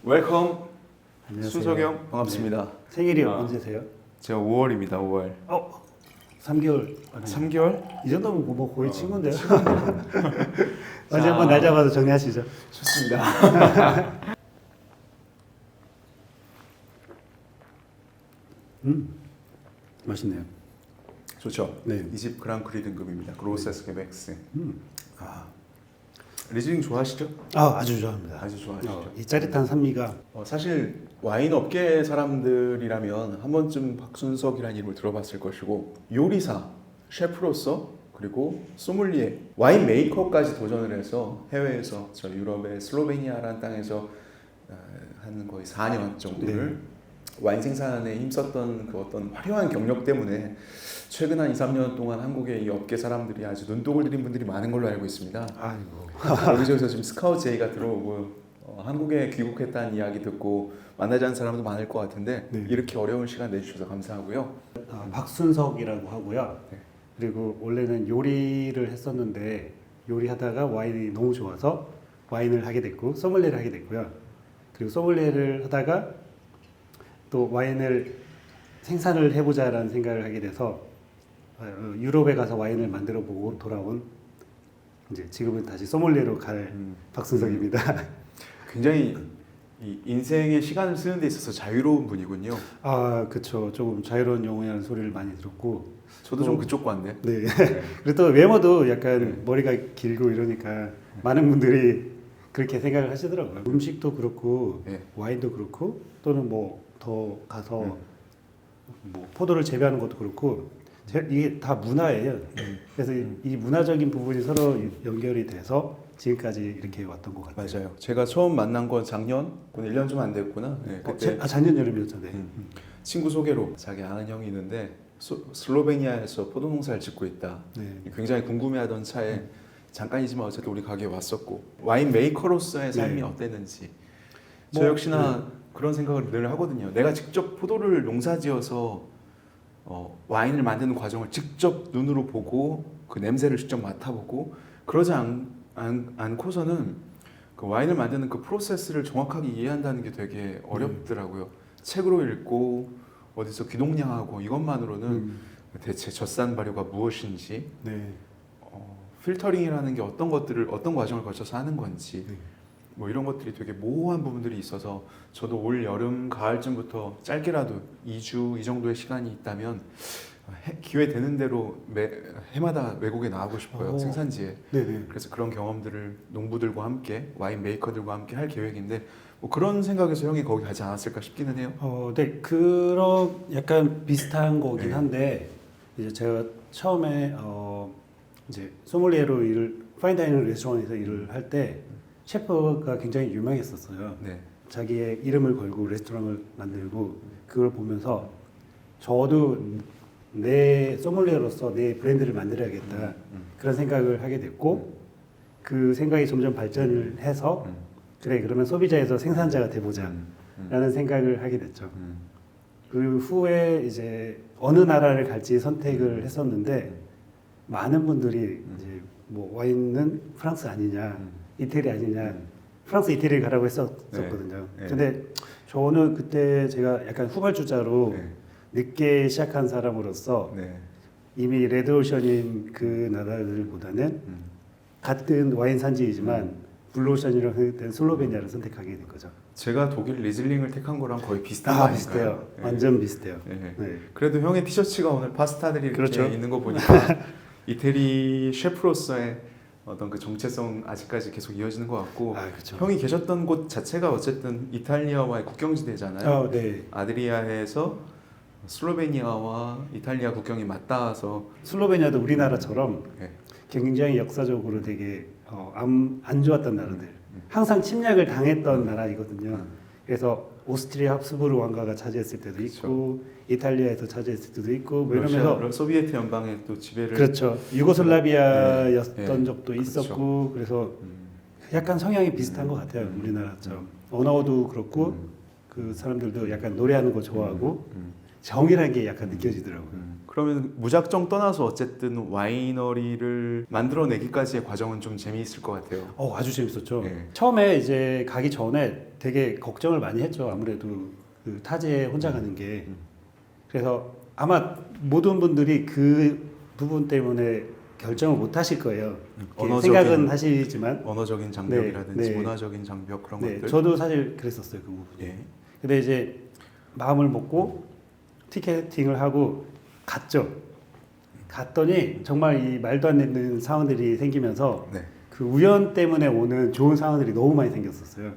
웰컴. 안녕하세요. 순석영 반갑습니다. 네. 생일이 언제세요? 제가 5월입니다. 5월. 3개월. 3개월? 이 정도면 뭐 거의 친구인데요. 언제 한번 날 잡아서 정리하시죠. 좋습니다. 맛있네요. 좋죠. 네. 이 집 그랑크리 등급입니다. 그로세스 케벡스. 리즐링 좋아하시죠? 아주 좋아합니다. 아주 좋아하시죠. 이 짜릿한 산미가 사실 와인 업계 사람들이라면 한 번쯤 박순석이라는 이름을 들어봤을 것이고 요리사, 셰프로서 그리고 소믈리에, 와인 메이커까지 도전을 해서 해외에서 저 유럽의 슬로베니아라는 땅에서 한 거의 4년 정도를 와인 생산에 힘썼던 그 어떤 화려한 경력 때문에 최근 한 2, 3년 동안 한국의 이 업계 사람들이 아주 눈독을 들인 분들이 많은 걸로 알고 있습니다. 아이고. 여기저기서 지금 스카우트 제의가 들어오고 한국에 귀국했다는 이야기 듣고 만나지 않은 사람도 많을 것 같은데 네. 이렇게 어려운 시간 내주셔서 감사하고요. 박순석이라고 하고요. 네. 그리고 원래는 요리를 했었는데 요리하다가 와인이 너무 좋아서 와인을 하게 됐고 소믈리에를 하게 됐고요. 그리고 소믈리에를 하다가 또 와인을 생산을 해보자라는 생각을 하게 돼서 유럽에 가서 와인을 만들어 보고 돌아온 이제 지금은 다시 소믈리에로 갈 박순석입니다. 굉장히 이 인생의 시간을 쓰는 데 있어서 자유로운 분이군요. 그쵸. 조금 자유로운 영혼이라는 소리를 많이 들었고 저도 좀 그쪽 관데. 네. 그리고 또 외모도 약간 머리가 길고 이러니까 많은 분들이 그렇게 생각을 하시더라고요. 음식도 그렇고 네. 와인도 그렇고 또는 뭐 더 가서 뭐 포도를 재배하는 것도 그렇고 이게 다 문화예요. 그래서 이 문화적인 부분이 서로 연결이 돼서 지금까지 이렇게 왔던 것 같아요. 맞아요. 제가 처음 만난 건 작년, 1년 좀 안 됐구나. 네, 그때 작년 여름이었잖아요. 친구 소개로 자기 아는 형이 있는데 슬로베니아에서 포도 농사를 짓고 있다. 네. 굉장히 궁금해하던 차에 잠깐이지만 어쨌든 우리 가게에 왔었고 와인 메이커로서의 삶이 네. 어땠는지 뭐, 저 역시나 그런 생각을 늘 하거든요. 내가 직접 포도를 농사지어서 와인을 만드는 과정을 직접 눈으로 보고 그 냄새를 직접 맡아보고 그러지 않고서는 그 와인을 만드는 그 프로세스를 정확하게 이해한다는 게 되게 어렵더라고요. 책으로 읽고 어디서 귀동냥하고 이것만으로는 대체 젖산 발효가 무엇인지 네. 필터링이라는 게 어떤 과정을 거쳐서 하는 건지 네. 뭐 이런 것들이 되게 모호한 부분들이 있어서 저도 올 여름 가을쯤부터 짧게라도 2주 이 정도의 시간이 있다면 기회 되는 대로 해마다 외국에 나가고 싶어요. 생산지에. 네네. 그래서 그런 경험들을 농부들과 함께 와인 메이커들과 함께 할 계획인데 뭐 그런 생각에서 형이 거기 가지 않았을까 싶기는 해요. 네, 그런 약간 비슷한 거긴 네. 한데 이제 제가 처음에 이제 소믈리에로 파인다이닝 레스토랑에서 일을 할 때 셰프가 굉장히 유명했었어요. 네. 자기의 이름을 걸고 레스토랑을 만들고 그걸 보면서 저도 내 소믈리에로서 내 브랜드를 만들어야겠다 그런 생각을 하게 됐고 그 생각이 점점 발전을 해서 그래 그러면 소비자에서 생산자가 돼보자 라는 생각을 하게 됐죠. 그 후에 이제 어느 나라를 갈지 선택을 했었는데 많은 분들이 이제 뭐 와인은 프랑스 아니냐 이태리 아니냐 프랑스 이태리를 가라고 했었거든요. 네. 근데 저는 그때 제가 약간 후발주자로 늦게 시작한 사람으로서 이미 레드오션인 그 나라들보다는 같은 와인 산지이지만 블루오션이라고 했던 슬로베니아를 선택하게 된 거죠. 제가 독일 리즐링을 택한 거랑 거의 비슷한 거 아닌가요? 비슷해요. 네. 완전 비슷해요. 네. 네. 그래도 형의 티셔츠가 오늘 파스타들이 이렇게 그렇죠. 있는 거 보니까 이태리 셰프로서의 어떤 그 정체성 아직까지 계속 이어지는 것 같고 그렇죠. 형이 계셨던 곳 자체가 어쨌든 이탈리아와의 국경지대잖아요. 네. 아드리아해에서 슬로베니아와 이탈리아 국경이 맞닿아서 슬로베니아도 우리나라처럼 네. 굉장히 역사적으로 되게 안 좋았던 나라들. 항상 침략을 당했던 나라이거든요. 그래서 오스트리아 합스부르 왕가가 차지했을 때도 있고 이탈리아에서 차지했을 때도 있고 뭐 이러면서 소비에트 연방의 또 지배를 그렇죠. 유고슬라비아였던 네. 적도 있었고 그래서 약간 성향이 비슷한 것 같아요. 우리나라처럼 언어도 그렇고 그 사람들도 약간 노래하는 거 좋아하고 정이라는 게 약간 느껴지더라고요. 그러면 무작정 떠나서 어쨌든 와이너리를 만들어내기까지의 과정은 좀 재미있을 것 같아요. 아주 재밌었죠. 네. 처음에 이제 가기 전에 되게 걱정을 많이 했죠. 아무래도 그 타지에 혼자 가는 게. 그래서 아마 모든 분들이 그 부분 때문에 결정을 못 하실 거예요. 생각은 하시지만. 언어적인 장벽이라든지 네. 문화적인 장벽 그런 네, 것들. 저도 사실 그랬었어요. 그 부분. 예. 근데 이제 마음을 먹고 티켓팅을 하고 갔죠. 갔더니 정말 이 말도 안 되는 상황들이 생기면서 네. 그 우연 때문에 오는 좋은 상황들이 너무 많이 생겼었어요.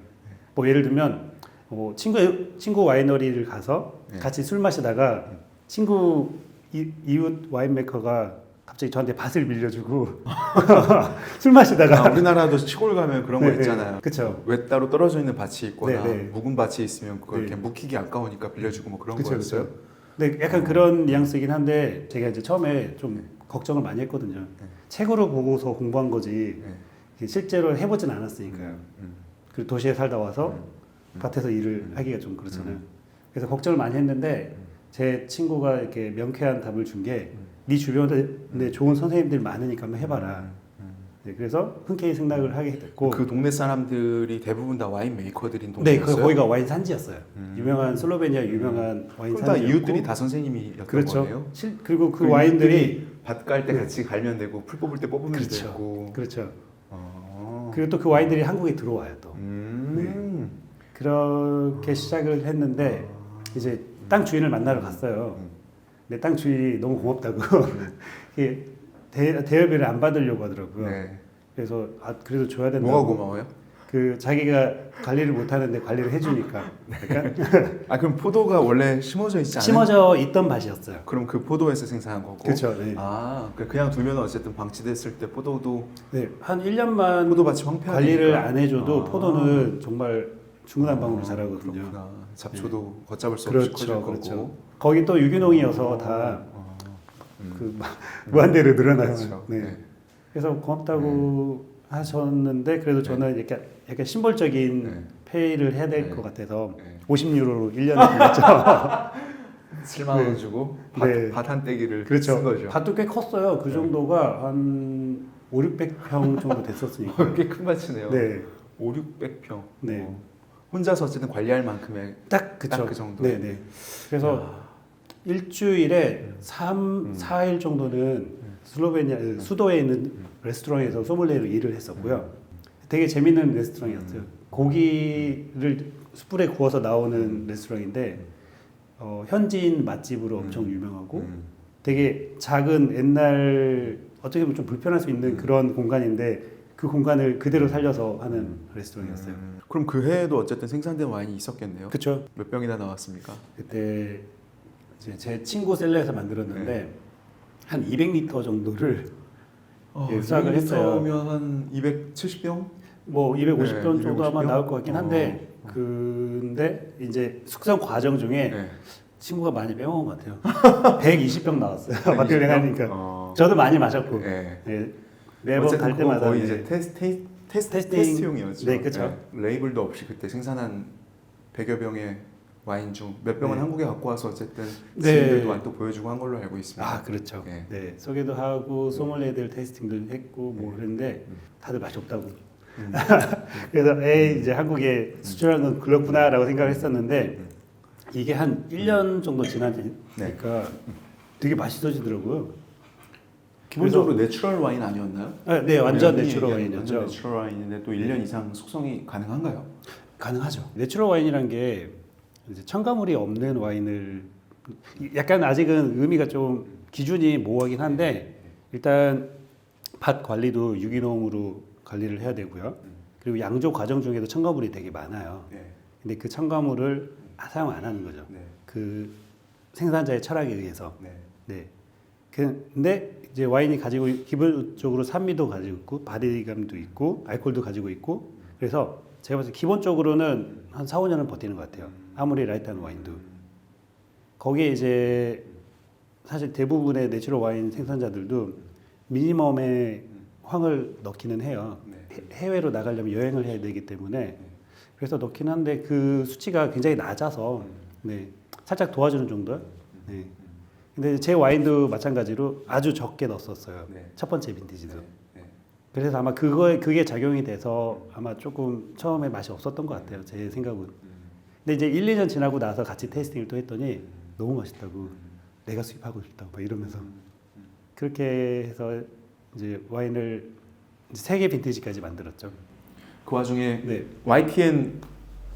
뭐 예를 들면 친구 와이너리를 가서 네. 같이 술 마시다가 친구 이웃 와인 메이커가 갑자기 저한테 밭을 빌려주고 술 마시다가 우리나라도 시골 가면 그런 거 네, 네. 있잖아요. 그쵸. 왜 따로 떨어져 있는 밭이 있거나 네, 네. 묵은 밭이 있으면 그걸 네. 이렇게 묵히기 아까우니까 빌려주고 뭐 그런 그쵸, 거였어요. 그쵸. 네, 약간 그런 뉘앙스이긴 한데 제가 이제 처음에 좀 걱정을 많이 했거든요. 책으로 보고서 공부한 거지 실제로 해보진 않았으니까요. 그리고 도시에 살다 와서 밭에서 일을 하기가 좀 그렇잖아요. 그래서 걱정을 많이 했는데 제 친구가 이렇게 명쾌한 답을 준 게 네 주변에 좋은 선생님들 많으니까 한번 해봐라. 네, 그래서 흔쾌히 승낙을 하게 됐고 그 동네 사람들이 대부분 다 와인 메이커들인 네, 동네였어요. 거기가 와인 산지였어요. 유명한 슬로베니아 유명한 와인 그럼 다 산지였고 이웃들이 다 선생님이었던 그렇죠. 거네요. 그리고 그 와인들이 밭 갈 때 같이 갈면 되고 풀 뽑을 때 뽑으면 그렇죠. 되고. 그렇죠. 아. 그리고 또 그 와인들이 한국에 들어와요 또. 그렇게 시작을 했는데 이제 땅 주인을 만나러 갔어요. 근데 땅 주인이 너무 고맙다고 이게 대여비를 안 받으려고 하더라고요. 네. 그래서 그래도 줘야 된다고. 뭐가 고마워요? 그 자기가 관리를 못 하는데 관리를 해주니까. 약간 아 그럼 포도가 원래 심어져 있지 않아요? 심어져 있던 밭이었어요. 그럼 그 포도에서 생산한 거고. 그렇죠. 네. 아 그냥 두면 어쨌든 방치됐을 때 포도도 네, 한 1년만 포도밭이 황폐하니까 관리를 안 해줘도 아. 포도는 정말 중구난방으로 자라거든요. 그렇구나. 잡초도 걷잡을 수 없이 그렇죠, 커질 그렇죠. 거고. 거기 또 유기농이어서 다 그 무한대로 늘어나요. 그렇죠. 네. 네. 그래서 고맙다고 하셨는데 그래도 저는 이렇게 약간 심벌적인 네. 페이를 해야 될 네. 것 같아서 네. 50유로로 1년에 빌렸죠. 7만 원 주고 네. 밭 한 떼기를 그렇죠. 쓴 거죠. 밭도 꽤 컸어요. 그 정도가 한 5, 600평 정도 됐었으니까. 꽤 큰 밭이네요. 네. 5, 600평. 네. 혼자서 어쨌든 관리할 만큼의 딱 그쵸. 그 정도. 네, 네. 그래서 일주일에 3, 4일 정도는 슬로베니아 수도에 있는 레스토랑에서 소믈리에로 일을 했었고요. 되게 재밌는 레스토랑이었어요. 고기를 숯불에 구워서 나오는 레스토랑인데 현지인 맛집으로 엄청 유명하고 되게 작은 옛날 어떻게 보면 좀 불편할 수 있는 그런 공간인데 그 공간을 그대로 살려서 하는 레스토랑이었어요. 그럼 그 해에도 어쨌든 생산된 와인이 있었겠네요. 그렇죠. 몇 병이나 나왔습니까? 그때 이제 제 친구 셀러에서 만들었는데 한 200리터 정도를 수확을 했어요. 그러면 한 270병? 뭐 250병 네, 정도 아마 250병? 나올 것 같긴 한데 근데 이제 숙성 과정 중에 네. 친구가 많이 빼먹은 것 같아요. 120병 나왔어요. 마케팅 하니까. 저도 많이 마셨고 네. 네. 매번 어쨌든 갈 그거 때마다 거의 네. 이제 테스팅. 테스트용이었죠. 네, 그쵸. 레이블도 없이 그때 생산한 100여 병의 와인 중 몇 병은 네. 한국에 갖고 와서 어쨌든 네. 지인들도 많이 또 보여주고 한 걸로 알고 있습니다. 아 그렇죠. 네. 네. 소개도 하고 소믈리에들 테스팅도 했고 뭐 그랬는데 다들 맛이 없다고. 그래서 이제 한국에 수출하는 건 그렇구나라고 생각을 했었는데 이게 한 1년 정도 지나니까 되게 맛있어지더라고요. 기본적으로 내추럴 와인 아니었나요? 네, 완전 흔히 내추럴 얘기하는 와인이었죠. 완전 내추럴 와인인데 또 1년 이상 숙성이 가능한가요? 가능하죠. 내추럴 와인이란 게 이제 첨가물이 없는 와인을 약간 아직은 의미가 좀 기준이 모호하긴 한데 일단 밭 관리도 유기농으로 관리를 해야 되고요. 그리고 양조 과정 중에도 첨가물이 되게 많아요. 네. 근데 그 첨가물을 사용 안 하는 거죠. 네. 그 생산자의 철학에 의해서. 네. 네. 근데 이제 와인이 가지고 기본적으로 산미도 가지고 있고 바디감도 있고 알코올도 가지고 있고 그래서 제가 봤을 때 기본적으로는 한 4, 5년은 버티는 것 같아요. 아무리 라이트한 와인도. 거기에 이제 사실 대부분의 내추럴 와인 생산자들도 미니멈의 황을 넣기는 해요. 네. 해외로 나가려면 여행을 해야 되기 때문에 그래서 넣긴 한데 그 수치가 굉장히 낮아서 네, 살짝 도와주는 정도. 네. 근데 제 와인도 마찬가지로 아주 적게 넣었었어요. 네. 첫 번째 빈티지도. 네. 네. 그래서 아마 그게 작용이 돼서 아마 조금 처음에 맛이 없었던 것 같아요. 제 생각은. 근데 이제 1, 2년 지나고 나서 같이 테이스팅을 또 했더니 너무 맛있다고 내가 수입하고 싶다고 막 이러면서 그렇게 해서 이제 와인을 3개 빈티지까지 만들었죠. 그 와중에 네. YTN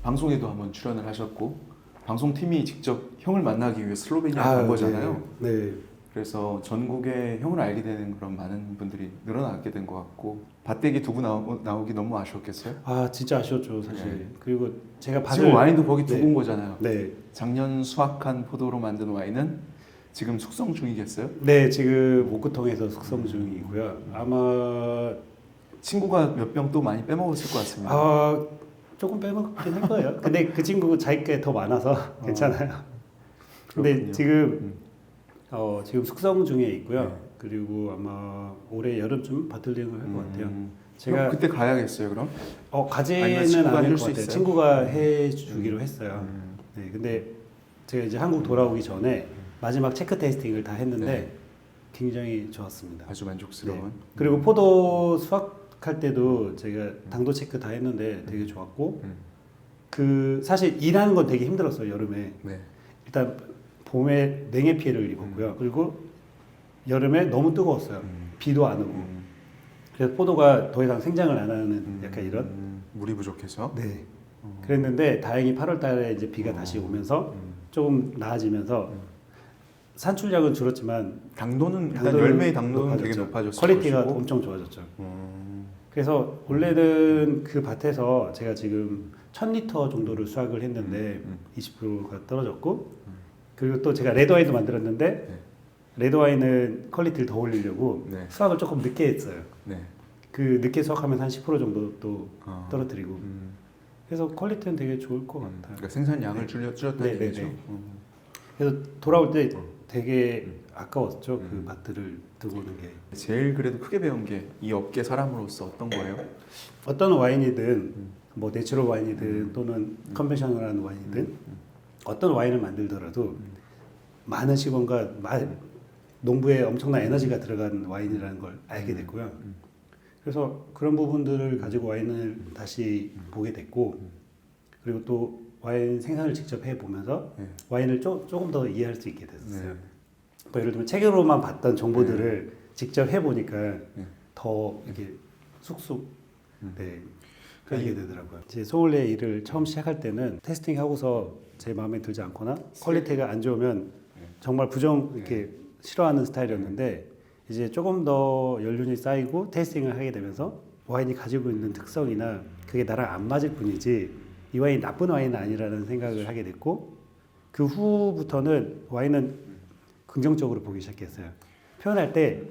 방송에도 한번 출연을 하셨고 방송팀이 직접 형을 만나기 위해 슬로베니아 간 거잖아요. 네. 네. 그래서 전국에 형을 알게 되는 그런 많은 분들이 늘어나게 된 것 같고 밭대기 두고 나오기 너무 아쉬웠겠어요? 아 진짜 아쉬웠죠 사실. 네. 그리고 제가 지금 와인도 거기 두고 네. 온 거잖아요. 네. 작년 수확한 포도로 만든 와인은 지금 숙성 중이겠어요? 네 지금 목구통에서 숙성 중이고요. 아마 친구가 몇 병 또 많이 빼먹었을 것 같습니다. 아 조금 빼먹긴 할 거예요. 근데 그 친구 자기 게 더 많아서 괜찮아요. 근데 그렇군요. 지금 지금 숙성 중에 있고요. 네. 그리고 아마 올해 여름쯤 바틀링을 할 것 같아요. 제가 제가 그때 가야겠어요, 그럼? 아니면 가지는 친구가 않을 해줄 것 수 같아요. 있어요? 친구가 해주기로 했어요. 네, 근데 제가 이제 한국 돌아오기 전에 마지막 체크 테이스팅을 다 했는데 네. 굉장히 좋았습니다. 아주 만족스러운. 네. 그리고 포도 수확할 때도 제가 당도 체크 다 했는데 되게 좋았고 그 사실 일하는 건 되게 힘들었어요 여름에. 네. 일단 봄에 냉해 피해를 입었고요. 그리고 여름에 너무 뜨거웠어요. 비도 안 오고. 그래서 포도가 더 이상 생장을 안 하는 약간 이런. 물이 부족해서. 네. 그랬는데 다행히 8월 달에 이제 비가 다시 오면서 조금 나아지면서 산출량은 줄었지만 당도는 일단 열매의 당도는 되게 높아졌어요. 퀄리티가 엄청 좋아졌죠. 그래서 원래는 그 밭에서 제가 지금 1000리터 정도를 수확을 했는데 20%가 떨어졌고 그리고 또 제가 레드와인도 만들었는데 네. 레드와인은 퀄리티를 더 올리려고 네. 수확을 조금 늦게 했어요. 네. 그 늦게 수확하면 한 10% 정도 또 어. 떨어뜨리고 그래서 퀄리티는 되게 좋을 것 같아요. 그러니까 생산량을 줄였다는 네, 네, 얘기죠. 네. 그래서 돌아올 때 되게 아까웠죠. 그 밭들을 두고 오는 게. 제일 그래도 크게 배운 게 이 업계 사람으로서 어떤 거예요? 어떤 와인이든 뭐 내추럴 와인이든 또는 컨벤셔널한 와인이든 어떤 와인을 만들더라도 많은 시간과 농부의 엄청난 에너지가 들어간 와인이라는 걸 알게 됐고요. 그래서 그런 부분들을 가지고 와인을 다시 보게 됐고 그리고 또 와인 생산을 직접 해보면서 네. 와인을 조금 더 이해할 수 있게 됐어요. 네. 뭐 예를 들면 책으로만 봤던 정보들을 직접 해보니까 네. 더 이렇게 쑥쑥 네, 그러니까 알게 되더라고요. 제 소믈리에 일을 처음 시작할 때는 테스팅 하고서 제 마음에 들지 않거나 퀄리티가 안 좋으면 정말 이렇게 싫어하는 스타일이었는데 이제 조금 더 연륜이 쌓이고 테이스팅을 하게 되면서 와인이 가지고 있는 특성이나 그게 나랑 안 맞을 뿐이지 이 와인이 나쁜 와인은 아니라는 생각을 하게 됐고 그 후부터는 와인은 긍정적으로 보기 시작했어요. 표현할 때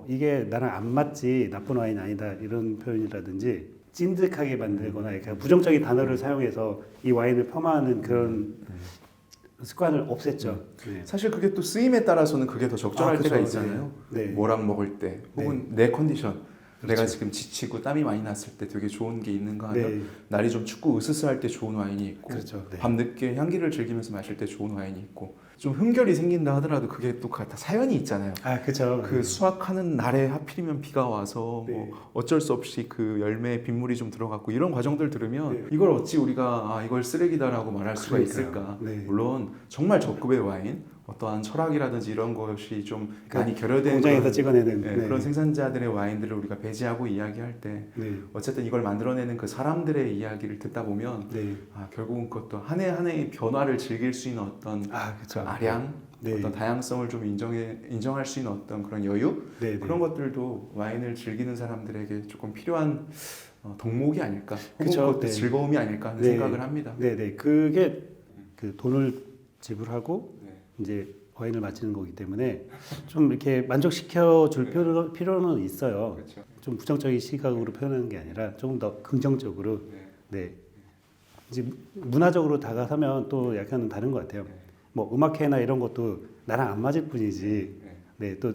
이게 나랑 안 맞지 나쁜 와인 아니다 이런 표현이라든지 찐득하게 만들거나 이렇게 부정적인 단어를 사용해서 이 와인을 폄하하는 그런 습관을 없앴죠. 네. 사실 그게 또 쓰임에 따라서는 그게 더 적절할 그쵸. 때가 있잖아요. 네. 네. 뭐랑 먹을 때 혹은 내 컨디션 그렇죠. 내가 지금 지치고 땀이 많이 났을 때 되게 좋은 게 있는가 하면 네. 날이 좀 춥고 으스스할 때 좋은 와인이 있고 그렇죠. 네. 밤늦게 향기를 즐기면서 마실 때 좋은 와인이 있고 좀 흠결이 생긴다 하더라도 그게 또 다 사연이 있잖아요. 그렇죠. 그 수확하는 날에 하필이면 비가 와서 네. 뭐 어쩔 수 없이 그 열매에 빗물이 좀 들어갔고 이런 과정들 들으면 네. 이걸 어찌 우리가 이걸 쓰레기다라고 말할 수가 그러니까요. 있을까? 네. 물론 정말 저급의 와인, 어떠한 철학이라든지 이런 것이 좀 그 많이 결여된 공장에서 그런, 찍어내는 네, 그런 생산자들의 와인들을 우리가 배제하고 이야기할 때 네. 어쨌든 이걸 만들어내는 그 사람들의 이야기를 듣다 보면 네. 결국은 그것도 한 해 한 해의 변화를 즐길 수 있는 어떤 그렇죠. 아량, 네. 어떤 다양성을 좀 인정할 수 있는 어떤 그런 여유 네. 그런 것들도 와인을 즐기는 사람들에게 조금 필요한 덕목이 아닐까, 혹은 그쵸, 그것도 네. 즐거움이 아닐까 하는 네. 생각을 합니다. 네. 그게 그 돈을 지불하고 네. 이제 와인을 마시는 거기 때문에 좀 이렇게 만족시켜 줄 필요는 있어요. 그렇죠. 좀 부정적인 시각으로 표현하는 게 아니라 조금 더 긍정적으로. 네. 이제 문화적으로 다가서면 또 약간은 다른 것 같아요. 뭐 음악회나 이런 것도 나랑 안 맞을 뿐이지. 네. 또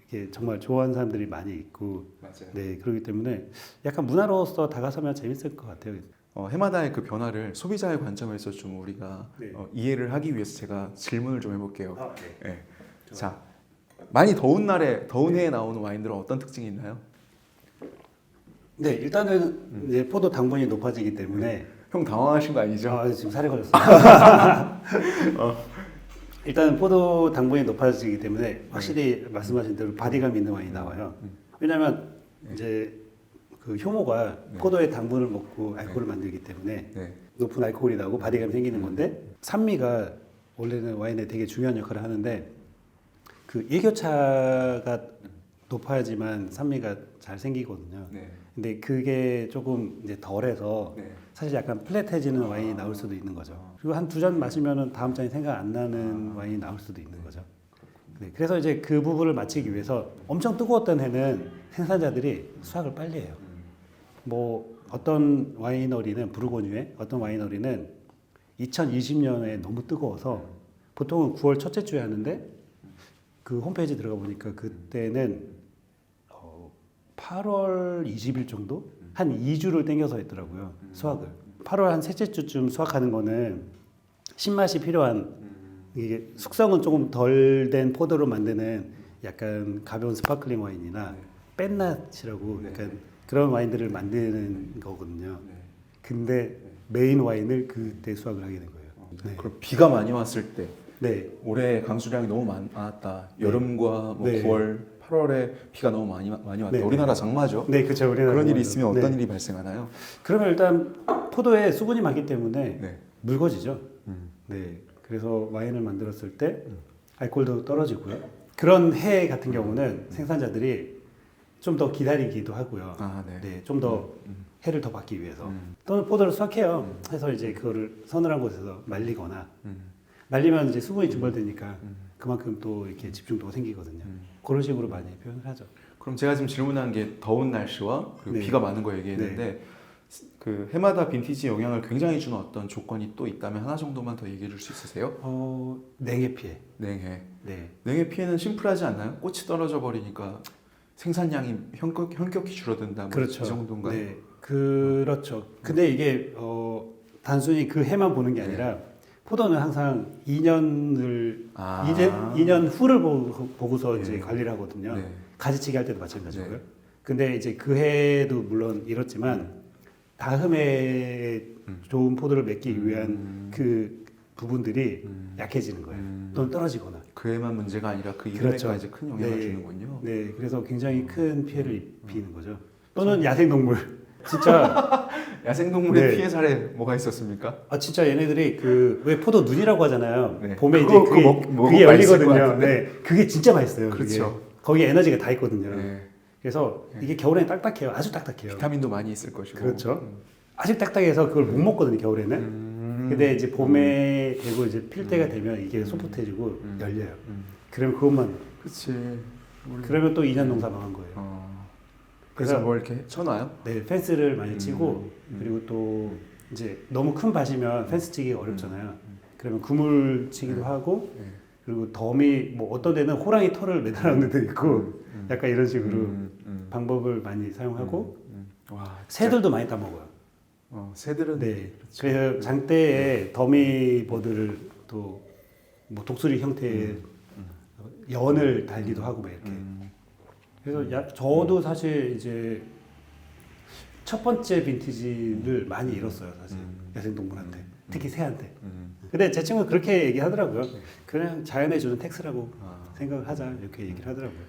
이게 정말 좋아하는 사람들이 많이 있고. 맞아요. 네. 그렇기 때문에 약간 문화로서 다가서면 재밌을 것 같아요. 해마다의 그 변화를 소비자의 관점에서 좀 우리가 네. 이해를 하기 위해서 제가 질문을 좀 해볼게요. 아, 네. 네. 자, 많이 더운 날에 더운 해에 나오는 와인들은 어떤 특징이 있나요? 네, 일단은 이제 포도 당분이 높아지기 때문에 형 당황하신 거 아니죠? 아, 지금 살이 걸렸어요. 일단은 포도 당분이 높아지기 때문에 확실히 말씀하신 대로 바디감 있는 와인이 나와요. 왜냐하면 이제 그 효모가 포도의 당분을 먹고 알코올을 만들기 때문에 네. 높은 알코올이 나오고 바디감이 생기는 건데 산미가 원래는 와인에 되게 중요한 역할을 하는데 그 일교차가 높아야지만 산미가 잘 생기거든요. 네. 근데 그게 조금 이제 덜해서 네. 사실 약간 플랫해지는 와인이 나올 수도 있는 거죠. 그리고 한 두 잔 마시면은 다음 잔이 생각 안 나는 와인이 나올 수도 있는 거죠. 네, 그래서 이제 그 부분을 맞추기 위해서 엄청 뜨거웠던 해는 생산자들이 수확을 빨리 해요. 뭐 어떤 와이너리는 부르고뉴에 어떤 와이너리는 2020년에 너무 뜨거워서 보통은 9월 첫째 주에 하는데 그 홈페이지 들어가 보니까 그때는 8월 20일 정도 한 2주를 땡겨서 했더라고요 수확을. 8월 한 셋째 주쯤 수확하는 거는 신맛이 필요한 이게 숙성은 조금 덜 된 포도로 만드는 약간 가벼운 스파클링 와인이나 뺀낫이라고 약간 그런 와인들을 만드는 거거든요. 근데 메인 와인을 그때 수확을 하게 된 거예요. 네. 그럼 비가 많이 왔을 때 네. 올해 강수량이 너무 많았다. 여름과 뭐 네. 9월, 8월에 비가 너무 많이 왔다. 네. 우리나라 장마죠. 네, 그렇죠. 우리나라 그런 일이 장마죠. 있으면 어떤 네. 일이 발생하나요? 그러면 일단 포도에 수분이 많기 때문에 네. 묽어지죠. 네. 그래서 와인을 만들었을 때 알코올도 떨어지고요. 그런 해 같은 경우는 생산자들이 좀 더 기다리기도 하고요. 아, 네. 네, 좀 더 해를 더 받기 위해서 또는 포도를 수확해요. 해서 이제 그거를 서늘한 곳에서 말리거나 말리면 이제 수분이 증발되니까 그만큼 또 이렇게 집중도가 생기거든요. 그런 식으로 많이 표현을 하죠. 그럼 제가 지금 질문한 게 더운 날씨와 그리고 네. 비가 많은 거 얘기했는데 그 해마다 빈티지 영향을 굉장히 주는 어떤 조건이 또 있다면 하나 정도만 더 얘기해 줄 수 있으세요? 냉해 피해. 냉해. 네. 냉해 피해는 심플하지 않나요? 꽃이 떨어져 버리니까 생산량이 현격히 줄어든다. 뭐 그렇죠. 이 정도인가요? 네, 그렇죠. 근데 이게 단순히 그 해만 보는 게 아니라 포도는 항상 2년을 아. 2년 후를 보고서 이제 관리를 하거든요. 네. 가지치기 할 때도 마찬가지고요. 네. 근데 이제 그 해도 물론 이렇지만 다음 해에 좋은 포도를 맺기 위한 그 부분들이 약해지는 거예요. 또는 떨어지거나. 그 해만 문제가 아니라 그 그렇죠. 이후에까지 큰 영향을 네. 주는군요. 네, 그래서 굉장히 큰 피해를 입히는 거죠. 또는 야생동물. 진짜 야생동물의 네. 피해 사례 뭐가 있었습니까? 진짜 얘네들이 그 왜 포도 눈이라고 하잖아요. 네. 봄에 그거 이제 그게, 먹고 그게 맛있을 것 열리거든요. 같은데. 네, 그게 진짜 맛있어요. 그렇죠. 그게. 거기에 에너지가 다 있거든요. 네. 그래서 이게 겨울에는 딱딱해요. 아주 딱딱해요. 비타민도 많이 있을 것이고. 그렇죠. 아주 딱딱해서 그걸 못 먹거든요. 겨울에는. 근데 이제 봄에 되고 이제 필 때가 되면 이게 소프트해지고 열려요. 그러면 그것만. 그렇지. 그러면 또 2년 농사 망한 거예요. 그래서 그래서 뭘 이렇게 쳐놔요? 네, 펜스를 많이 치고 그리고 또 이제 너무 큰 밭이면 펜스 치기가 어렵잖아요. 그러면 그물 치기도 하고 그리고 덤이 뭐 어떤 데는 호랑이 털을 매달아놓는 데 있고 약간 이런 식으로 방법을 많이 사용하고 와, 진짜. 새들도 많이 따먹어요. 새들은 네, 그래서 장대에 더미 버드를 또 뭐 독수리 형태의 연을 달기도 하고 막 이렇게. 그래서 저도 사실 이제 첫 번째 빈티지를 많이 잃었어요, 사실 야생동물한테, 특히 새한테. 근데 제 친구가 그렇게 얘기하더라고요. 그냥 자연에 주는 텍스라고 생각을 하자 이렇게 얘기를 하더라고요.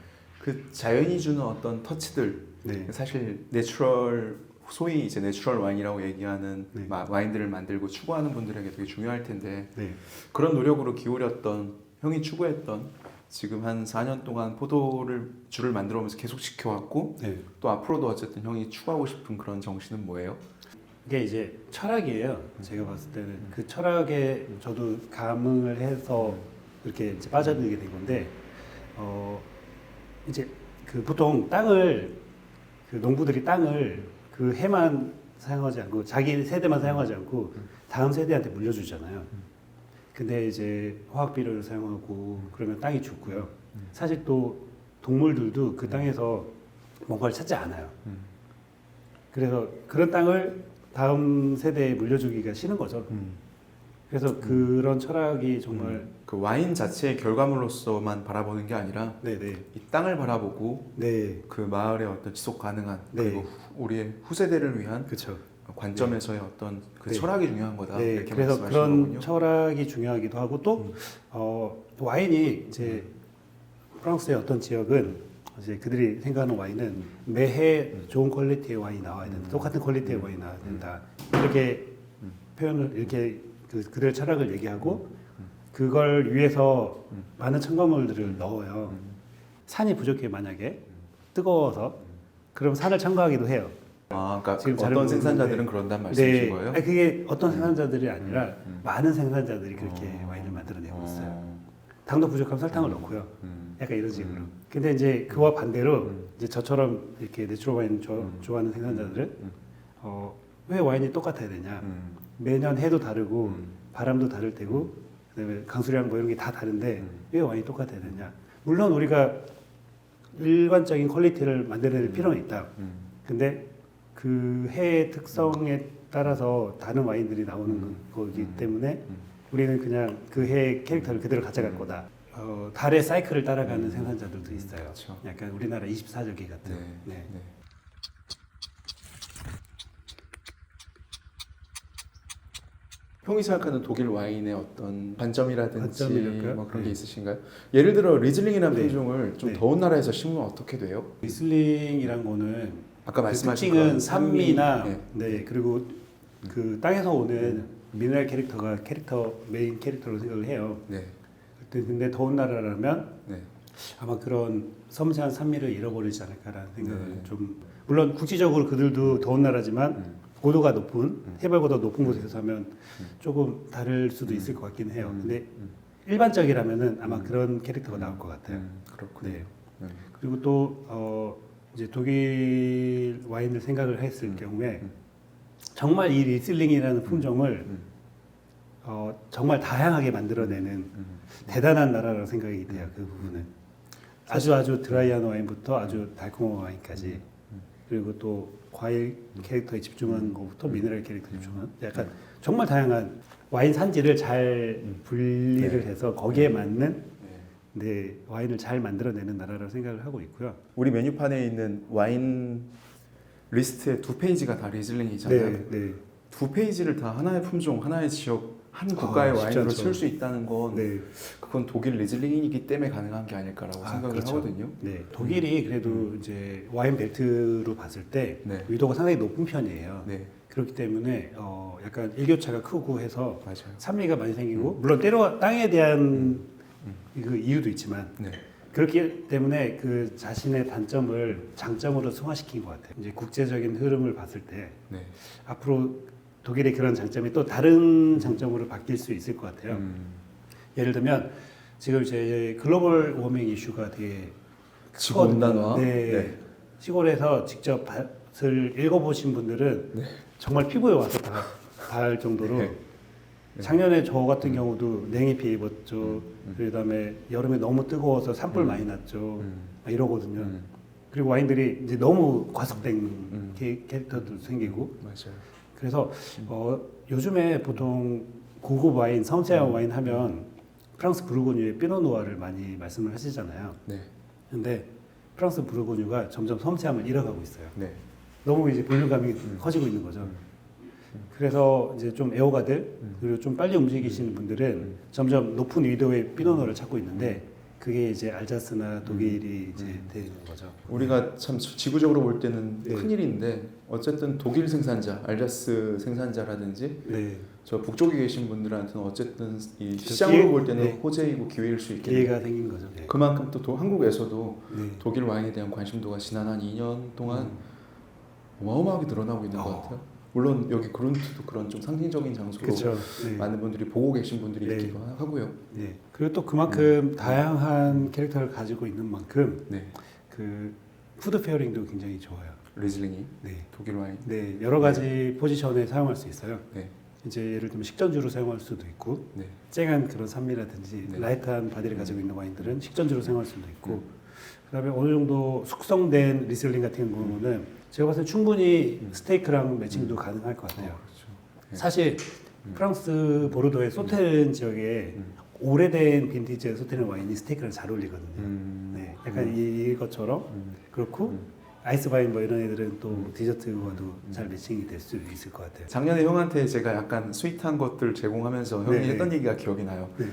그 자연이 주는 어떤 터치들, 네. 사실 내추럴, 소위 이제 내추럴 와인이라고 얘기하는 네. 와인들을 만들고 추구하는 분들에게 되게 중요할 텐데 네. 그런 노력으로 기울였던, 형이 추구했던 지금 한 4년 동안 포도를 줄을 만들어 오면서 계속 지켜왔고 네. 또 앞으로도 어쨌든 형이 추구하고 싶은 그런 정신은 뭐예요? 이게 이제 철학이에요. 제가 봤을 때는 그 철학에 저도 감흥을 해서 이렇게 이제 빠져들게 된 건데, 이제 그 보통 땅을 그 농부들이 땅을 그 해만 사용하지 않고 자기 세대만 사용하지 않고 다음 세대한테 물려주잖아요. 근데 이제 화학 비료를 사용하고 그러면 땅이 죽고요. 사실 또 동물들도 그 땅에서 뭔가를 찾지 않아요. 그래서 그런 땅을 다음 세대에 물려주기가 싫은 거죠. 그래서 그런 철학이 정말 그 와인 자체의 결과물로서만 바라보는 게 아니라 네네 이 땅을 바라보고 네 그 마을의 어떤 지속 가능한 네. 그리고 우리의 후세대를 위한 그렇죠. 관점에서의 어떤 그 네. 철학이 중요한 거다. 네, 이렇게 그래서 말씀하시는 그런 거군요. 철학이 중요하기도 하고 또 와인이 이제 프랑스의 어떤 지역은 이제 그들이 생각하는 와인은 매해 좋은 퀄리티의 와인이 나와야 된다. 똑같은 퀄리티의 와인이 나와야 된다. 이렇게 표현을 이렇게 그들의 철학을 얘기하고 그걸 위해서 많은 첨가물들을 넣어요. 산이 부족해 만약에 뜨거워서 그럼 산을 첨가하기도 해요. 아, 그러니까 지금 잘 어떤 모르는데. 생산자들은 그런단 말씀이신 거예요? 아니, 그게 어떤 생산자들이 아니라 많은 생산자들이 그렇게 와인을 만들어내고 있어요. 당도 부족하면 설탕을 넣고요. 약간 이런 식으로. 근데 이제 그와 반대로 이제 저처럼 이렇게 내추럴 와인 좋아하는 생산자들은 왜 와인이 똑같아야 되냐? 매년 해도 다르고 바람도 다를 테고 그다음에 강수량 뭐 이런 게 다 다른데 왜 와인이 똑같아야 되냐? 물론 우리가 일관적인 퀄리티를 만들어낼 필요는 있다. 근데 그 해의 특성에 따라서 다른 와인들이 나오는 거기 때문에 우리는 그냥 그 해의 캐릭터를 그대로 가져갈 거다. 달의 사이클을 따라가는 생산자들도 있어요. 그렇죠. 약간 우리나라 24절기 같은. 네. 네. 네. 형이 생각하는 독일 와인의 어떤 관점이라든지 관점이랄까요? 뭐 그런 네. 게 있으신가요? 예를 들어 리즐링이라는 네. 품종을 좀 네. 더운 나라에서 심으면 어떻게 돼요? 리슬링이란 거는 아까 그 말씀하신 특징은 그런 산미나 네. 네 그리고 그 땅에서 오는 미네랄 캐릭터가 메인 캐릭터로 생각을 해요. 네. 근데 더운 나라라면 네. 아마 그런 섬세한 산미를 잃어버리지 않을까라는 생각을 네. 좀 물론 국지적으로 그들도 더운 나라지만 고도가 높은 해발보다 높은 곳에서 사면 조금 다를 수도 있을 것 같긴 해요. 근데 일반적이라면은 아마 그런 캐릭터가 나올 것 같아요. 그렇군요. 네. 그리고 또 이제 독일 와인을 생각을 했을 경우에 정말 이 리슬링이라는 품종을 정말 다양하게 만들어내는 대단한 나라라고 생각이 돼요. 그 부분은 아주 드라이한 와인부터 아주 달콤한 와인까지 그리고 또 과일 캐릭터에 집중한 것부터 미네랄 캐릭터에 집중한 약간 정말 다양한 와인 산지를 잘 분리를 네. 해서 거기에 맞는 네, 와인을 잘 만들어내는 나라라고 생각을 하고 있고요. 우리 메뉴판에 있는 와인 리스트의 2페이지가 다 리즐링이잖아요. 네, 네, 2페이지를 다 하나의 품종, 하나의 지역, 한 국가의 쉽지 와인으로 않죠. 채울 수 있다는 건 네. 그건 독일 리즐링이기 때문에 가능한 게 아닐까라고 생각을 그렇죠. 하거든요. 네, 독일이 그래도 이제 와인 벨트로 봤을 때 네. 위도가 상당히 높은 편이에요. 네, 그렇기 때문에 약간 일교차가 크고 해서 맞아요. 산미가 많이 생기고 물론 때로 땅에 대한 그 이유도 있지만 네, 그렇기 때문에 그 자신의 단점을 장점으로 승화시킨 것 같아요. 이제 국제적인 흐름을 봤을 때 네. 앞으로 독일의 그런 장점이 또 다른 장점으로 바뀔 수 있을 것 같아요. 예를 들면 지금 이제 글로벌 워밍 이슈가 되게 지구 온난화. 네. 네. 시골에서 직접 밭을 읽어보신 분들은 네. 정말 피부에 와서 닿을 정도로 네. 작년에 저 같은 경우도 냉해 피해 입었죠. 그다음에 여름에 너무 뜨거워서 산불 많이 났죠. 막 이러거든요. 그리고 와인들이 이제 너무 과속된 캐릭터도 생기고 맞아요. 그래서 요즘에 보통 고급 와인, 섬세한 와인 하면 프랑스 부르고뉴의 피노누아를 많이 말씀을 하시잖아요. 네, 근데 프랑스 부르고뉴가 점점 섬세함을 잃어가고 있어요. 네, 너무 이제 볼륨감이 커지고 있는 거죠. 그래서 이제 좀 애호가들 그리고 좀 빨리 움직이시는 분들은 점점 높은 위도의 피노누아를 찾고 있는데 그게 이제 알자스나 독일이 이제 되는 거죠. 우리가 참 지구적으로 볼 때는 네. 큰일인데 어쨌든 독일 생산자, 알자스 생산자라든지 네, 저 북쪽에 계신 분들한테는 어쨌든 이 저 시장으로 기회- 볼 때는 네. 호재이고 기회일 수 있겠네요. 기회가 생긴 거죠. 네. 그만큼 또 한국에서도 네. 독일 와인에 대한 관심도가 지난 한 2년 동안 어마어마하게 늘어나고 있는 것 같아요. 물론 여기 그룬트도 그런 좀 상징적인 장소로 그렇죠. 네. 많은 분들이 보고 계신 분들이 네. 있기도 하고요. 네. 그리고 또 그만큼 다양한 캐릭터를 가지고 있는 만큼 네, 그 푸드 페어링도 굉장히 좋아요. 리즐링이 네. 독일 와인. 네, 여러 가지 포지션에 사용할 수 있어요. 네, 이제 예를 들면 식전주로 사용할 수도 있고 네, 쨍한 그런 산미라든지 네. 라이트한 바디를 가지고 있는 와인들은 식전주로 사용할 수도 있고 그다음에 어느 정도 숙성된 리슬링 같은 경우는 제가 봤을 때 충분히 스테이크랑 매칭도 가능할 것 같아요. 그렇죠. 네. 사실 프랑스 보르도의 소테른 지역에 오래된 빈티지 소테른 와인이 스테이크랑 잘 어울리거든요. 네, 약간 이것처럼 그렇고 아이스 와인 뭐 이런 애들은 또 디저트와도 잘 매칭이 될 수 있을 것 같아요. 작년에 형한테 제가 약간 스윗한 것들 제공하면서 형이 네. 했던 얘기가 기억이 나요. 네.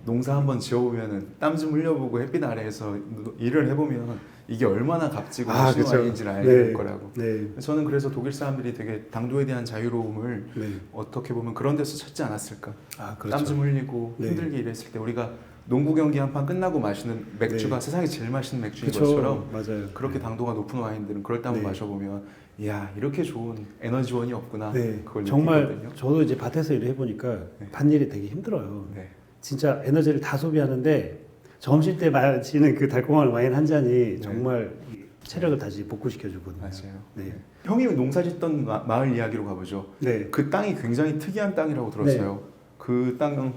농사 한번 지어보면은 땀 좀 흘려보고 햇빛 아래에서 일을 해보면 이게 얼마나 값지고 맛있는 그쵸. 와인인지를 알게 될 거라고. 네. 저는 그래서 독일 사람들이 되게 당도에 대한 자유로움을 네. 어떻게 보면 그런 데서 찾지 않았을까. 아, 땀 그렇죠. 좀 흘리고 네. 힘들게 일했을 때 우리가 농구 경기 한 판 끝나고 마시는 맥주가 네. 세상에 제일 맛있는 맥주인 그쵸. 것처럼 맞아요. 그렇게 네. 당도가 높은 와인들은 그럴 때 한번 네. 마셔보면 이야 이렇게 좋은 에너지원이 없구나. 네. 그걸 정말 느끼거든요. 저도 이제 밭에서 일을 해보니까 네. 밭일이 되게 힘들어요. 네. 진짜 에너지를 다 소비하는데 점심 때 마시는 그 달콤한 와인 한 잔이 정말 이 체력을 다시 복구시켜주거든요. 맞아요. 네. 형이 농사 짓던 마을 이야기로 가보죠. 네. 그 땅이 굉장히 특이한 땅이라고 들었어요. 그 땅은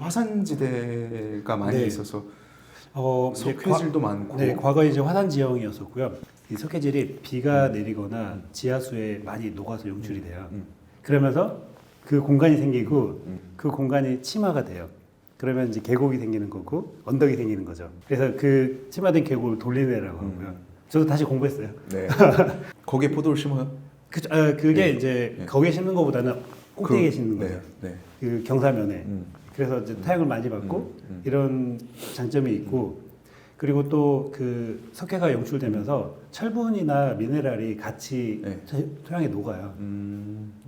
화산지대가 많이 네. 있어서 이제 석회질도 많고. 네, 과거에 이제 화산 지형이었었고요. 이 석회질이 비가 내리거나 지하수에 많이 녹아서 용출이 돼요. 그러면서 그 공간이 생기고 그 공간이 침하가 돼요. 그러면 이제 계곡이 생기는 거고 언덕이 생기는 거죠. 그래서 그 침하된 계곡을 돌리네라고 하고요. 저도 다시 공부했어요. 네. 거기에 포도를 심어요? 그게 네. 이제 네. 거기에 심는 것보다는 꼭대기에 심는 거죠. 네. 네. 그 경사면에. 그래서 이제 태양을 많이 받고 이런 장점이 있고 그리고 또 그 석회가 용출되면서 철분이나 미네랄이 같이 네. 토양에 녹아요.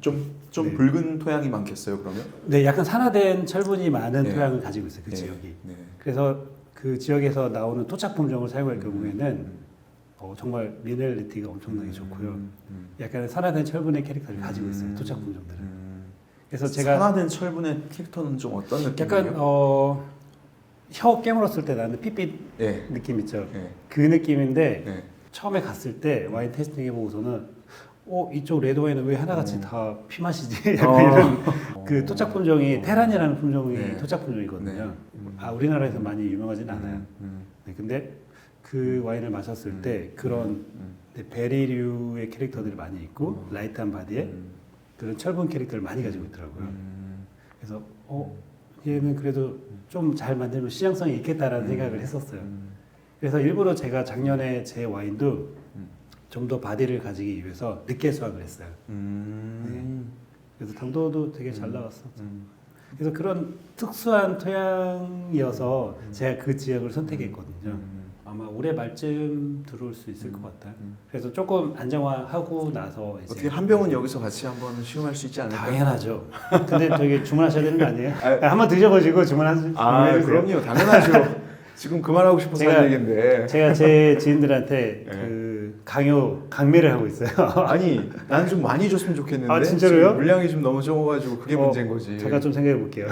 좀 네. 붉은 토양이 많겠어요, 그러면? 네, 약간 산화된 철분이 많은 네. 토양을 가지고 있어요, 그 네. 지역이. 네. 그래서 그 지역에서 나오는 토착 품종을 사용할 경우에는 정말 미네랄리티가 엄청나게 좋고요. 약간 산화된 철분의 캐릭터를 가지고 있어요, 토착 품종들은. 그래서 제가 산화된 철분의 캐릭터는 좀 어떤 느낌이에요? 약간 혀 깨물었을 때 나는 핏빛 네. 느낌 있죠. 네. 그 느낌인데 네. 처음에 갔을 때 와인 테스팅 해보고서는 이쪽 레드 와인은 왜 하나같이 다 피맛이지? 약간 이런 그 토착 품종이 테란이라는 품종이 네. 토착 품종이거든요. 네. 우리나라에서 많이 유명하진 않아요. 음. 네, 근데 그 와인을 마셨을 때 그런 베리류의 캐릭터들이 많이 있고 라이트한 바디에 그런 철분 캐릭터를 많이 가지고 있더라고요. 그래서 얘는 그래도 좀 잘 만들면 시장성이 있겠다라는 생각을 했었어요. 그래서 일부러 제가 작년에 제 와인도 좀 더 바디를 가지기 위해서 늦게 수확을 했어요. 그래서 당도도 되게 잘 나왔어. 그래서 그런 특수한 토양이어서 제가 그 지역을 선택했거든요. 아마 올해 말쯤 들어올 수 있을 것 같아요. 그래서 조금 안정화하고 나서 이제 어떻게 한 병은 여기서 같이 한번 시음할 수 있지 않을까요? 당연하죠. 근데 저기 주문하셔야 되는 거 아니에요? 한번 드셔보시고 주문해주세요. 그럼요, 당연하죠. 지금 그만하고 싶어서 제가- 한 얘기인데. 제가 제 지인들한테 네. 그 강매를 하고 있어요. 아니, 난 좀 많이 줬으면 좋겠는데. 아, 진짜로요? 지금 물량이 좀 너무 적어가지고 그게 문제인 거지. 잠깐 좀 생각해 볼게요.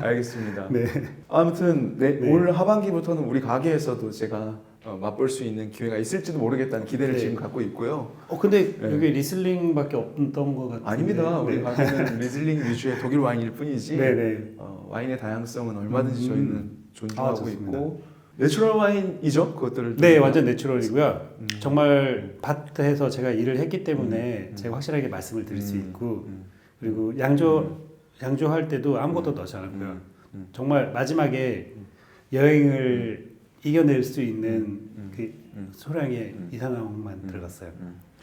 알겠습니다. 네. 아무튼 네. 올 하반기부터는 우리 가게에서도 제가 맛볼 수 있는 기회가 있을지도 모르겠다는 기대를 네. 지금 갖고 있고요. 근데 네. 여기 리슬링밖에 없던 것 같은데. 아닙니다. 우리 네. 가게는 리즐링 위주의 독일 와인일 뿐이지. 네네. 와인의 다양성은 얼마든지 저희는 존중하고 좋습니다. 있고 내추럴 와인이죠. 그것들을. 네, 좀- 완전 내추럴이고요. 정말 밭에서 제가 일을 했기 때문에 제가 확실하게 말씀을 드릴 수 있고 그리고 양조할 때도 아무것도 넣지 않았고요. 정말 마지막에 여행을 이겨낼 수 있는 그 소량의 이산화황만 들어갔어요.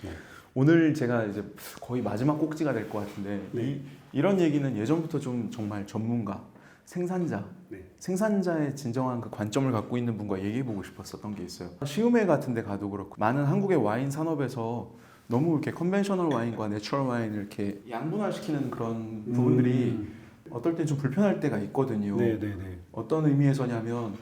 네. 오늘 제가 이제 거의 마지막 꼭지가 될 것 같은데 네. 이런 얘기는 예전부터 좀 정말 전문가, 생산자, 네. 생산자의 진정한 그 관점을 갖고 있는 분과 얘기해보고 싶었었던 게 있어요. 시음회 같은 데 가도 그렇고 많은 한국의 와인 산업에서 너무 이렇게 컨벤셔널 와인과 내추럴 와인을 이렇게 양분화시키는 그런 부분들이 어떨 때 좀 불편할 때가 있거든요. 네네네. 어떤 의미에서냐면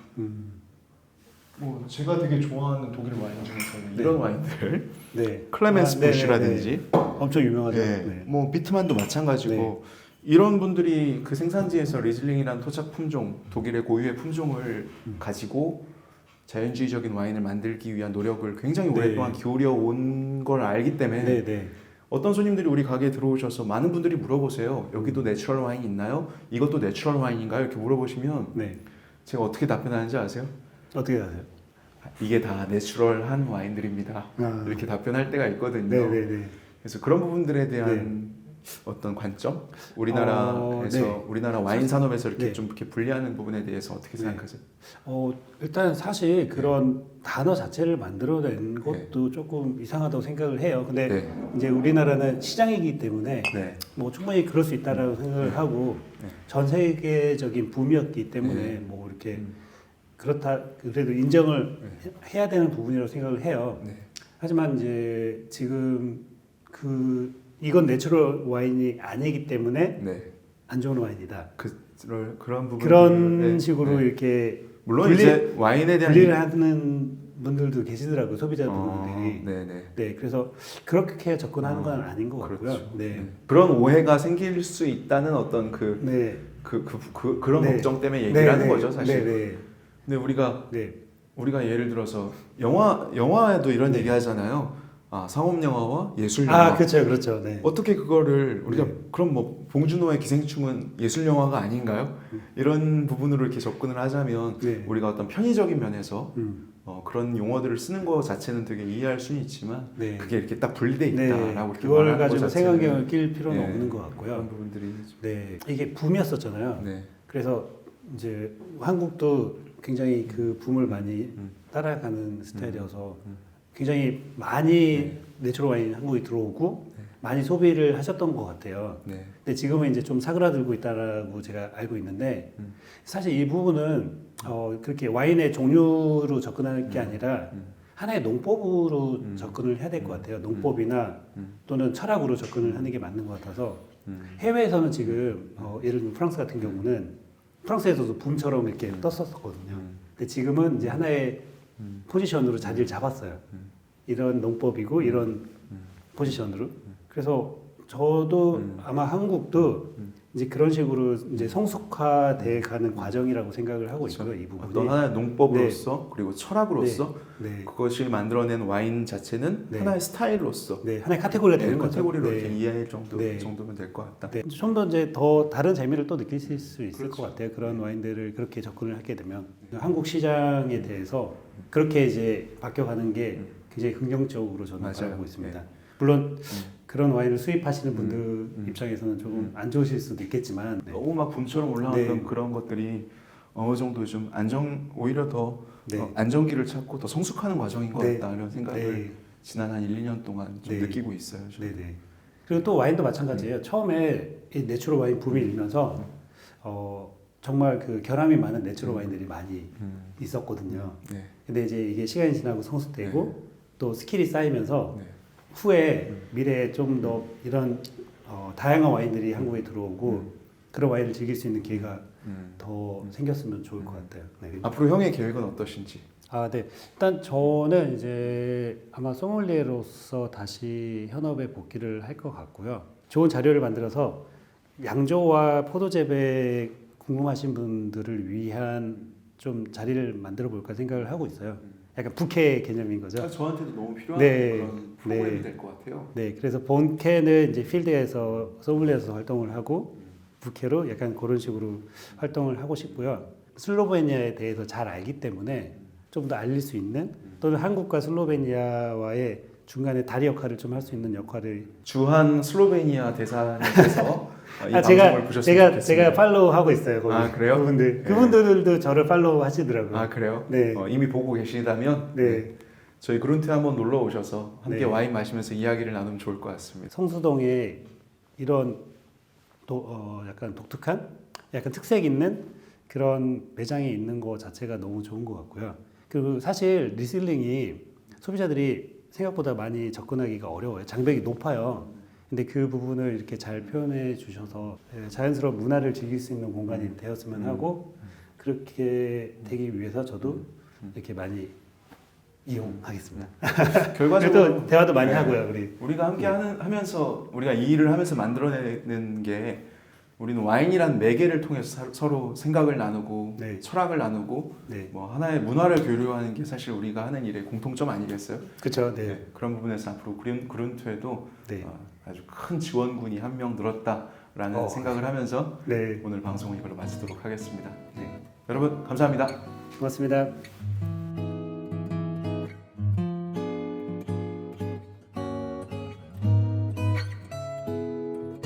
뭐 제가 되게 좋아하는 독일 와인 중에서는 네. 이런 와인들 네. 클레멘스 네네네. 부시라든지 엄청 유명하죠. 예, 네. 뭐 비트만도 마찬가지고 네. 이런 분들이 그 생산지에서 리즐링이라는 토착 품종, 독일의 고유의 품종을 가지고 자연주의적인 와인을 만들기 위한 노력을 굉장히 네. 오랫동안 기울여 온 걸 알기 때문에 네네. 어떤 손님들이 우리 가게에 들어오셔서 많은 분들이 물어보세요. 여기도 내추럴 와인 있나요? 이것도 내추럴 와인인가요? 이렇게 물어보시면 네. 제가 어떻게 답변하는지 아세요? 어떻게 하세요? 이게 다 내추럴한 와인들입니다. 이렇게 답변할 때가 있거든요. 네네네. 그래서 그런 부분들에 대한 어떤 관점, 우리나라에서 네. 우리나라 와인 산업에서 이렇게 네. 좀 이렇게 분리하는 부분에 대해서 어떻게 생각하세요? 일단 사실 그런 단어 자체를 만들어낸 것도 조금 이상하다고 생각을 해요. 근데 네. 이제 우리나라는 시장이기 때문에 네. 뭐 충분히 그럴 수 있다라고 생각을 하고 네. 전 세계적인 붐이었기 때문에 네. 뭐 이렇게 그렇다 그래도 인정을 해야 되는 부분이라고 생각을 해요. 네. 하지만 이제 지금 이건 내추럴 와인이 아니기 때문에 네. 안 좋은 와인이다. 그런 부분 그런 식으로 이렇게 물론 이제 와인에 대한 분리를 하는 분들도 계시더라고요, 소비자분들이. 네네. 네, 그래서 그렇게 접근하는 건 아닌 것 같고요. 그렇죠. 네. 그런 오해가 생길 수 있다는 어떤 네. 그런 네. 걱정 때문에 얘기를 하는 거죠, 사실. 네. 근데 네. 우리가 예를 들어서 영화에도 이런 얘기 하잖아요. 상업 영화와 예술 영화. 그렇죠. 네. 어떻게 그거를 우리가 네. 그럼 뭐 봉준호의 기생충은 예술 영화가 아닌가요? 이런 부분으로 이렇게 접근을 하자면 네. 우리가 어떤 편의적인 면에서 음. 그런 용어들을 쓰는 것 자체는 되게 이해할 수는 있지만 네. 그게 이렇게 딱 분리돼 있다라고 이렇게 그걸 말하는 것 가지고 자체는 색안경을 낄 필요는 네. 없는 것 같고요. 그런 부분들이 네, 이게 붐이었었잖아요. 네. 그래서 이제 한국도 굉장히 그 붐을 많이 따라가는 스타일이어서 굉장히 많이 내추럴 와인 한국에 들어오고 많이 소비를 하셨던 것 같아요. 네. 근데 지금은 이제 좀 사그라들고 있다라고 제가 알고 있는데 사실 이 부분은 그렇게 와인의 종류로 접근하는 게 아니라 하나의 농법으로 접근을 해야 될 것 같아요. 농법이나 또는 철학으로 접근을 하는 게 맞는 것 같아서 해외에서는 지금 예를 들면 프랑스 같은 경우는 프랑스에서도 붐처럼 이렇게 떴었거든요. 근데 지금은 이제 하나의 포지션으로 자리를 잡았어요. 이런 농법이고 이런 포지션으로. 그래서 저도 아마 한국도 이제 그런 식으로 이제 성숙화돼 가는 과정이라고 생각을 하고 있고요. 이 부분이. 어떤 하나의 농법으로서 그리고 철학으로서 네. 그것이 만들어낸 와인 자체는 네. 하나의 스타일로서 네, 하나의 카테고리가 되는 거죠. 카테고리로 네. 이렇게 이해할 네. 정도면 될 것 같다. 네, 좀 더 이제 더 다른 재미를 또 느끼실 수 있을 그렇죠. 것 같아요. 그런 와인들을 그렇게 접근을 하게 되면 한국 시장에 대해서 그렇게 이제 바뀌어가는 게 굉장히 긍정적으로 저는 맞아요. 바라보고 있습니다. 네. 물론 그런 와인을 수입하시는 분들 입장에서는 조금 안 좋으실 수도 있겠지만 네. 너무 막 붐처럼 올라왔던 네. 그런 것들이 어느 정도 좀 오히려 더 네. 안정기를 찾고 더 성숙하는 과정인 것 네. 같다 이런 생각을 네. 지난 한 1, 2년 동안 좀 네. 느끼고 있어요. 저는. 네네. 그리고 또 와인도 마찬가지예요. 처음에 이 내추럴 와인 붐이 일면서 정말 그 결함이 많은 내추럴 와인들이 많이 있었거든요. 네. 근데 이제 이게 시간이 지나고 성숙되고 또 스킬이 쌓이면서 네. 후에 미래에 좀 더 이런 다양한 와인들이 한국에 들어오고 그런 와인을 즐길 수 있는 기회가 더 생겼으면 좋을 것 같아요. 네. 앞으로 형의 계획은 어떠신지? 네. 일단 저는 이제 아마 소믈리에로서 다시 현업에 복귀를 할 것 같고요. 좋은 자료를 만들어서 양조와 포도 재배 궁금하신 분들을 위한 좀 자리를 만들어 볼까 생각을 하고 있어요. 약간 부캐 개념인 거죠. 저한테도 너무 필요한 네. 그런 프로그램이 네. 될 것 같아요. 네, 그래서 본캐는 이제 필드에서 소믈리에에서 활동을 하고 부캐로 약간 그런 식으로 활동을 하고 싶고요. 슬로베니아에 대해서 잘 알기 때문에 좀 더 알릴 수 있는 또는 한국과 슬로베니아와의 중간에 다리 역할을 좀 할 수 있는 역할을 주한 슬로베니아 대사님께서 이 방송을 보셨으면 좋겠습니다. 제가 팔로우 하고 있어요. 거기. 그래요? 그분들 네. 그분들도 저를 팔로우 하시더라고요. 그래요? 네. 이미 보고 계시다면 네. 저희 그룬트 한번 놀러 오셔서 함께 네. 와인 마시면서 이야기를 나누면 좋을 것 같습니다. 성수동에 이런 약간 독특한, 약간 특색 있는 그런 매장이 있는 것 자체가 너무 좋은 것 같고요. 그리고 사실 리슬링이 소비자들이 생각보다 많이 접근하기가 어려워요. 장벽이 높아요. 근데 그 부분을 이렇게 잘 표현해 주셔서 자연스러운 문화를 즐길 수 있는 공간이 되었으면 하고 그렇게 되기 위해서 저도 이렇게 많이 이용하겠습니다. 결과적으로 또 대화도 많이 하고요, 우리가 함께 하면서 우리가 이 일을 하면서 만들어내는 게 우리는 와인이란 매개를 통해서 서로 생각을 나누고 네. 철학을 나누고 네, 뭐 하나의 문화를 교류하는 게 사실 우리가 하는 일의 공통점 아니겠어요? 그렇죠. 네, 그런 부분에서 앞으로 그룬트에도 네, 아주 큰 지원군이 한 명 늘었다라는 생각을 하면서 네, 오늘 방송을 이걸로 마치도록 하겠습니다. 네. 여러분 감사합니다. 고맙습니다.